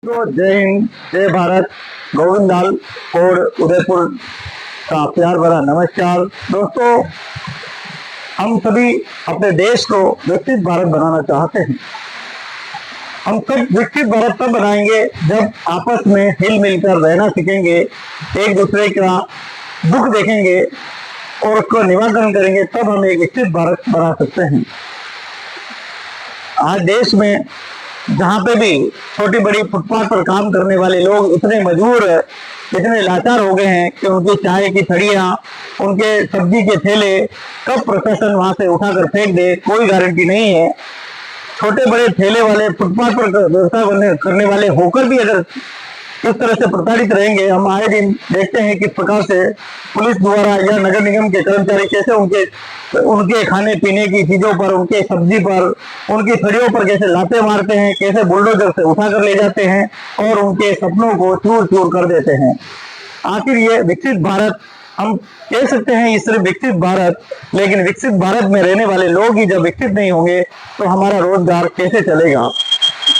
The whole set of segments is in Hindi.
तो जय हिंद, जय भारत। गोविंद लाल और उदयपुर का प्यार भरा नमस्कार। दोस्तों, हम सभी अपने देश को विकसित भारत बनाना चाहते हैं। हम सब विकसित भारत तब बनाएंगे जब आपस में हिल मिलकर रहना सीखेंगे, एक दूसरे का दुख देखेंगे और उसको निवारण करेंगे, तब हम एक विकसित भारत बना सकते हैं। आज देश में जहाँ पे भी छोटी बड़ी फुटपाथ पर काम करने वाले लोग इतने मजबूर, इतने लाचार हो गए हैं कि उनकी चाय की थड़ियाँ, उनके सब्जी के ठेले कब प्रशासन वहां से उठाकर फेंक दे, कोई गारंटी नहीं है। छोटे बड़े ठेले वाले, फुटपाथ पर व्यवसाय करने वाले होकर भी अगर इस तरह से प्रताड़ित रहेंगे, हम आए दिन देखते हैं किस प्रकार से पुलिस द्वारा या नगर निगम के कर्मचारी कैसे उनके खाने पीने की चीजों पर, उनके सब्जी पर, उनकी फड़ियों पर कैसे लाते मारते हैं, कैसे बुलडोजर से उठाकर ले जाते हैं और उनके सपनों को चूर चूर कर देते हैं। आखिर ये विकसित भारत, हम कह सकते हैं ये सिर्फ विकसित भारत, लेकिन विकसित भारत में रहने वाले लोग ही जब विकसित नहीं होंगे तो हमारा रोजगार कैसे चलेगा।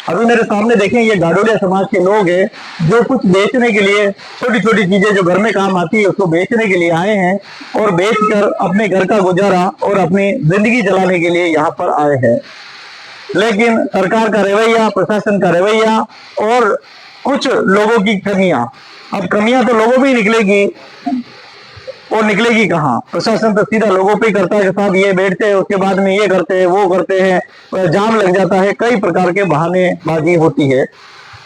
अभी मेरे सामने देखें, ये गाडोलिया समाज के लोग हैं जो कुछ बेचने के लिए, छोटी छोटी चीजें जो घर में काम आती है उसको बेचने के लिए आए हैं और बेचकर अपने घर का गुजारा और अपनी जिंदगी चलाने के लिए यहाँ पर आए हैं। लेकिन सरकार का रवैया, प्रशासन का रवैया और कुछ लोगों की कमियां, अब कमियां तो लोगों में ही निकलेगी और निकलेगी कहाँ। प्रशासन तो सीधा लोगों पे ही करता है कि साहब ये बैठते हैं, उसके बाद में ये करते हैं, वो करते हैं, जाम लग जाता है, कई प्रकार के बहानेबाजी होती है।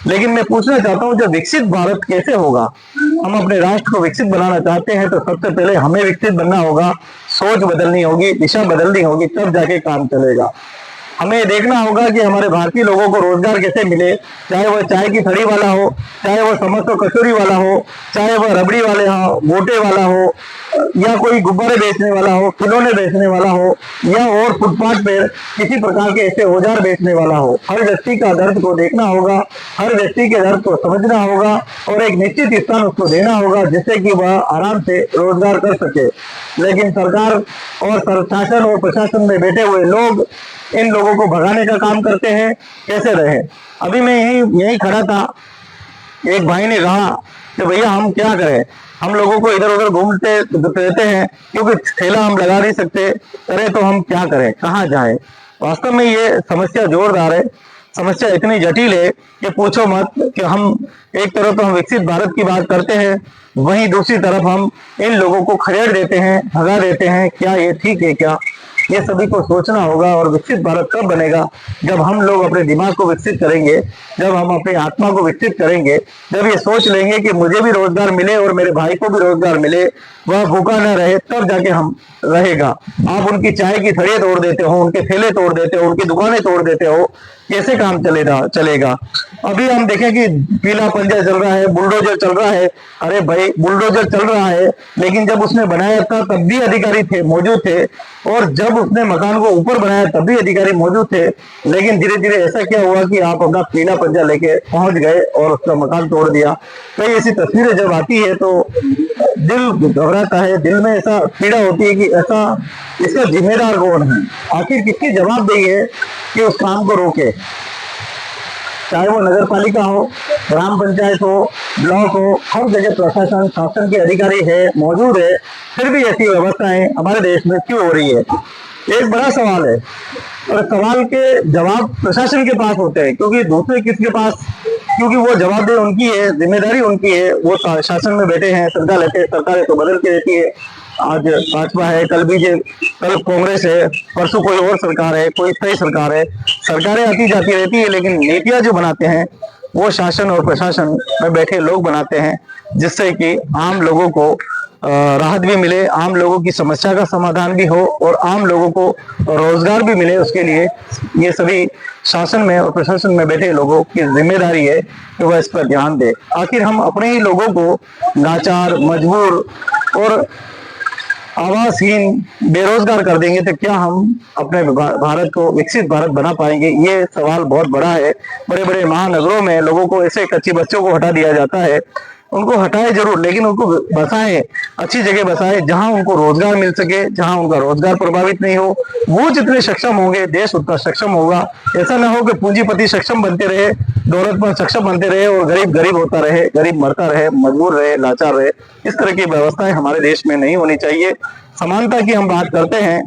लेकिन मैं पूछना चाहता हूँ, जब विकसित भारत कैसे होगा? हम अपने राष्ट्र को विकसित बनाना चाहते हैं तो सबसे पहले हमें विकसित बनना होगा, सोच बदलनी होगी, दिशा बदलनी होगी, तब जाके काम चलेगा। हमें देखना होगा कि हमारे भारतीय लोगों को रोजगार कैसे मिले, चाहे वह चाय की थड़ी वाला हो, चाहे वह समोसा कचौरी वाला हो, चाहे वह रबड़ी वाले हो, गोटे वाला हो, या कोई गुब्बारे बेचने वाला हो, खिलौने बेचने वाला हो, या और फुटपाथ पर किसी प्रकार के ऐसे औजार बेचने वाला हो। हर व्यक्ति का दर्द को देखना होगा, हर व्यक्ति के दर्द को समझना होगा और एक निश्चित स्थान उसको देना होगा जिससे कि वह आराम से रोजगार कर सके। लेकिन सरकार और शासन और प्रशासन में बैठे हुए लोग इन लोगों को भगाने का काम करते हैं। कैसे रहे? अभी मैं यही खड़ा था, एक भाई ने कहा कि भैया हम क्या करें, हम लोगों को इधर उधर घूमते रहते हैं क्योंकि ठेला हम लगा नहीं सकते, करें तो हम क्या करें, कहाँ जाए। वास्तव में ये समस्या जोरदार है, समस्या इतनी जटिल है कि पूछो मत। कि हम एक तरफ तो हम विकसित भारत की बात करते हैं, वहीं दूसरी तरफ हम इन लोगों को खदेड़ देते हैं, भगा देते हैं। क्या ये ठीक है? क्या ये सभी को सोचना होगा। और विकसित भारत कब बनेगा? जब हम लोग अपने दिमाग को विकसित करेंगे, जब हम अपनी आत्मा को विकसित करेंगे, जब ये सोच लेंगे कि मुझे भी रोजगार मिले और मेरे भाई को भी रोजगार मिले, वह भूखा न रहे, तब जाके हम रहेगा। आप उनकी चाय की थड़ियां तोड़ देते हो, उनके ठेले तोड़ देते हो, उनकी दुकानें तोड़ देते हो, कैसे काम चलेगा। अभी हम देखें कि पीला पंजा चल रहा है, बुलडोजर चल रहा है। अरे भाई, बुलडोजर चल रहा है, लेकिन जब उसने बनाया था तब भी अधिकारी थे, मौजूद थे, और जब उसने मकान को ऊपर बनाया तब भी अधिकारी मौजूद थे। लेकिन धीरे धीरे ऐसा क्या हुआ कि आप अपना पीला पंजा लेके पहुंच गए और उसका मकान तोड़ दिया। कई ऐसी तस्वीरें जब आती है तो दिल घबराता है, दिल में ऐसा पीड़ा होती है कि ऐसा, इसका जिम्मेदार कौन है? आखिर किसकी जवाबदेही है कि उस काम को रोके? चाहे वो नगर पालिका हो, ग्राम पंचायत हो, ब्लॉक हो, हर जगह प्रशासन, शासन के अधिकारी है, मौजूद है, फिर भी ऐसी व्यवस्थाएं हमारे देश में क्यों हो रही है? एक बड़ा सवाल है और सवाल के जवाब प्रशासन के पास होते हैं, क्योंकि दूसरे किसके पास? क्योंकि वो जवाबदेही उनकी है, जिम्मेदारी उनकी है, वो शासन में बैठे हैं, सत्ता लेते हैं, सरकारें तो बदलती रहती है। आज भाजपा है, कल बीजेपी, कल कांग्रेस है, परसों कोई और सरकार है, कोई स्थायी सरकार है। सरकारें आती जाती रहती है, लेकिन नीतियां जो बनाते हैं वो शासन और प्रशासन में बैठे लोग बनाते हैं, जिससे कि आम लोगों को राहत भी मिले, आम लोगों की समस्या का समाधान भी हो और आम लोगों को रोजगार भी मिले। उसके लिए ये सभी शासन में और प्रशासन में बैठे लोगों की जिम्मेदारी है कि वह इस पर ध्यान दे। आखिर हम अपने ही लोगों को लाचार, मजबूर और आवासहीन, बेरोजगार कर देंगे तो क्या हम अपने भारत को विकसित भारत बना पाएंगे? ये सवाल बहुत बड़ा है। बड़े बड़े महानगरों में लोगों को, ऐसे कच्चे बच्चों को हटा दिया जाता है उनको हटाए जरूर, लेकिन उनको बसाए, अच्छी जगह बसाए जहां उनको रोजगार मिल सके, जहां उनका रोजगार प्रभावित नहीं हो। वो जितने सक्षम होंगे देश उतना सक्षम होगा। ऐसा ना हो कि पूंजीपति सक्षम बनते रहे, दौलतमंद सक्षम बनते रहे और गरीब गरीब होता रहे, गरीब मरता रहे, मजबूर रहे, लाचार रहे। इस तरह की व्यवस्थाएं हमारे देश में नहीं होनी चाहिए। समानता की हम बात करते हैं,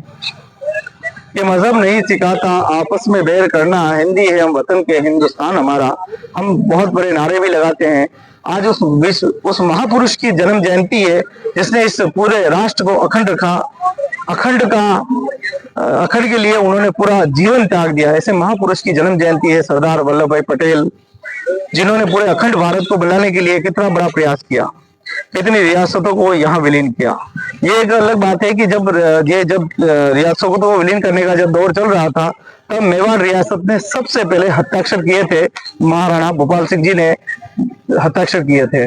ये मजहब नहीं सिखाता आपस में बैर करना, हिंदी है हम वतन के हिंदुस्तान हमारा। हम बहुत बड़े नारे भी लगाते हैं। आज उस महापुरुष की जन्म जयंती है जिसने इस पूरे राष्ट्र को अखंड रखा। अखंड के लिए उन्होंने पूरा जीवन त्याग दिया। ऐसे महापुरुष की जन्म जयंती है सरदार वल्लभ भाई पटेल, जिन्होंने पूरे अखंड भारत को बनाने के लिए कितना बड़ा प्रयास किया, कितनी रियासतों को यहाँ विलीन किया। ये एक अलग बात है कि जब रियासतों को विलीन करने का जब दौर चल रहा था, तब मेवाड़ रियासत ने सबसे पहले हस्ताक्षर किए थे। महाराणा भोपाल सिंह जी ने हस्ताक्षर किए थे।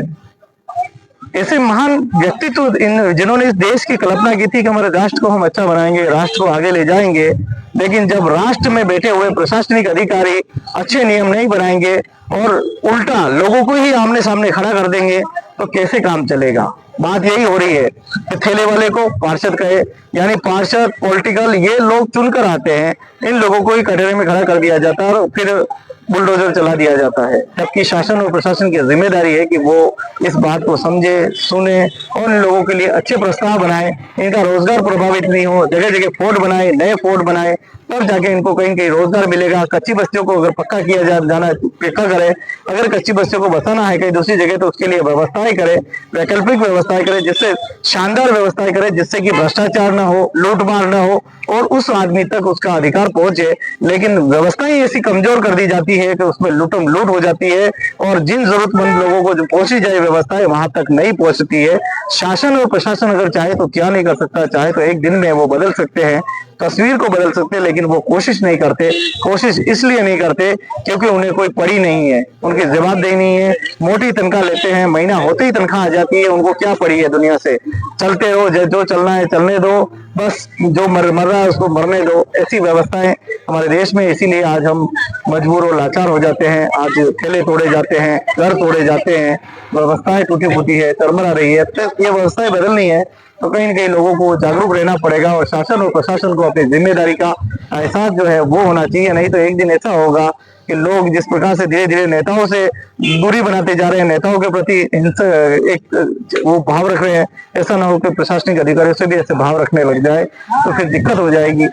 ऐसे महान व्यक्तित्व जिन्होंने इस देश की कल्पना की थी कि हमारे राष्ट्र को हम अच्छा बनाएंगे, राष्ट्र को आगे ले जाएंगे, लेकिन जब राष्ट्र में बैठे हुए प्रशासनिक अधिकारी अच्छे नियम नहीं बनाएंगे और उल्टा लोगों को ही आमने सामने खड़ा कर देंगे, तो कैसे काम चलेगा। बात यही हो रही है कि ठेले वाले को पार्षद कहे, यानी पार्षद पॉलिटिकल ये लोग चुनकर आते हैं, इन लोगों को ही कटघरे में खड़ा कर दिया जाता है और फिर बुलडोजर चला दिया जाता है। जबकि शासन और प्रशासन की जिम्मेदारी है कि वो इस बात को समझे, सुने और इन लोगों के लिए अच्छे प्रस्ताव बनाए, इनका रोजगार प्रभावित नहीं हो, जगह जगह फोर्ट बनाए, नए फोर्ट बनाए, तब जाके इनको कहीं कहीं रोजगार मिलेगा। कच्ची बस्तियों को अगर पक्का किया जाना पक्का करे, अगर कच्ची बस्तियों को बसाना है कहीं दूसरी जगह, तो उसके लिए व्यवस्थाएं करे, वैकल्पिक व्यवस्थाएं करे, जिससे शानदार व्यवस्थाएं करे, जिससे कि भ्रष्टाचार ना हो, लूटमार ना हो और उस आदमी तक उसका अधिकार पहुंचे। लेकिन व्यवस्थाएं ऐसी कमजोर कर दी जाती है कि उसमें लूटम लूट हो जाती है और जिन जरूरतमंद लोगों को जो पहुंची जाए व्यवस्थाएं वहां तक नहीं पहुंचती है। शासन और प्रशासन अगर चाहे तो क्या नहीं कर सकता, चाहे तो एक दिन में वो बदल सकते हैं, तस्वीर को बदल सकते हैं, लेकिन वो कोशिश नहीं करते। कोशिश इसलिए नहीं करते क्योंकि उन्हें कोई पड़ी नहीं है, उनकी जवाबदेही नहीं है, मोटी तनख्वाह लेते हैं, महीना होते ही तनख्वाह आ जाती है, उनको क्या पड़ी है दुनिया से। चलते हो, जो चलना है चलने दो, बस जो मर रहा है उसको मरने दो। ऐसी व्यवस्थाएं हमारे देश में, इसीलिए आज हम मजबूर और लाचार हो जाते हैं। आज ठेले तोड़े जाते हैं, घर तोड़े जाते हैं, व्यवस्थाएं टूटी फूटी है, चरमरा रही है। तो ये व्यवस्थाएं बदलनी है तो कहीं न कहीं लोगों को जागरूक रहना पड़ेगा और शासन और प्रशासन को अपनी जिम्मेदारी का एहसास जो है वो होना चाहिए। नहीं तो एक दिन ऐसा होगा कि लोग जिस प्रकार से धीरे धीरे नेताओं से दूरी बनाते जा रहे हैं, नेताओं के प्रति हिंसा एक वो भाव रख रहे हैं, ऐसा ना हो कि प्रशासनिक अधिकारियों से भी ऐसे भाव रखने लग जाए, तो फिर दिक्कत हो जाएगी।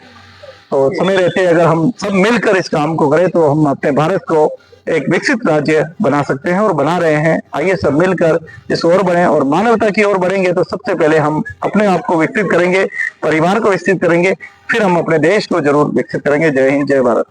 तो समय रहते अगर हम सब मिलकर इस काम को करें तो हम अपने भारत को एक विकसित राज्य बना सकते हैं और बना रहे हैं। आइए सब मिलकर इस ओर बढ़ें और मानवता की ओर बढ़ेंगे तो सबसे पहले हम अपने आप को विकसित करेंगे, परिवार को विकसित करेंगे, फिर हम अपने देश को जरूर विकसित करेंगे। जय हिंद, जय भारत।